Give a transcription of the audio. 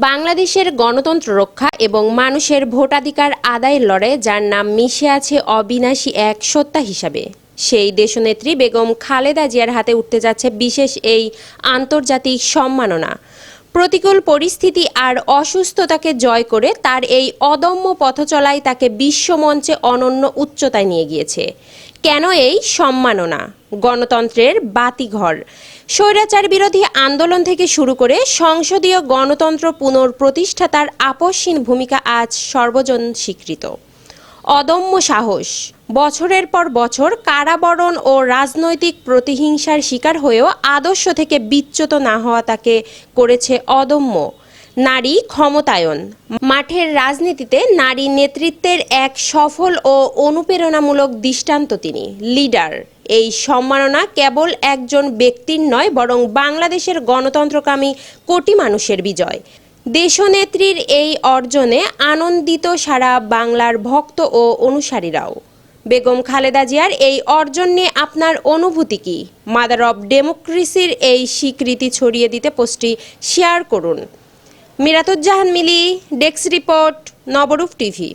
বাংলাদেশের গণতন্ত্র রক্ষা এবং মানুষের ভোটাধিকার আদায়ের লড়াইয়ে যার নাম মিশে আছে অবিনাশী এক সত্তা হিসাবে, সেই দেশনেত্রী বেগম খালেদা জিয়ার হাতে উঠতে যাচ্ছে বিশেষ এই আন্তর্জাতিক সম্মাননা। প্রতিকূল পরিস্থিতি আর অসুস্থতাকে জয় করে তার এই অদম্য পথচলাই তাকে বিশ্বমঞ্চে অনন্য উচ্চতায় নিয়ে গিয়েছে। কেন এই সম্মাননা? গণতন্ত্রের বাতিঘর। স্বৈরাচার বিরোধী আন্দোলন থেকে শুরু করে সংসদীয় গণতন্ত্র পুনঃপ্রতিষ্ঠা তার আপসহীন ভূমিকা আজ সর্বজন স্বীকৃত। অদম্য সাহস। বছরের পর বছর কারাবরণ ও রাজনৈতিক প্রতিহিংসার শিকার হয়েও আদর্শ থেকে বিচ্যুত না হওয়া তাকে করেছে অদম্য। নারী ক্ষমতায়ন। মাঠের রাজনীতিতে নারী নেতৃত্বের এক সফল ও অনুপ্রেরণামূলক দৃষ্টান্ত তিনি। লিডার। এই সম্মাননা কেবল একজন ব্যক্তির নয়, বরং বাংলাদেশের গণতন্ত্রকামী কোটি মানুষের বিজয়। দেশনেত্রীর এই অর্জনে আনন্দিত সারা বাংলার ভক্ত ও অনুসারীরাও। বেগম খালেদা জিয়ার এই অর্জন নিয়ে আপনার অনুভূতি কি? মাদার অব ডেমোক্রেসির এই স্বীকৃতি ছড়িয়ে দিতে পোস্টটি শেয়ার করুন। মিরাতুজ্জাহান মিলি, ডেস্ক রিপোর্ট, নবরূপ টিভি।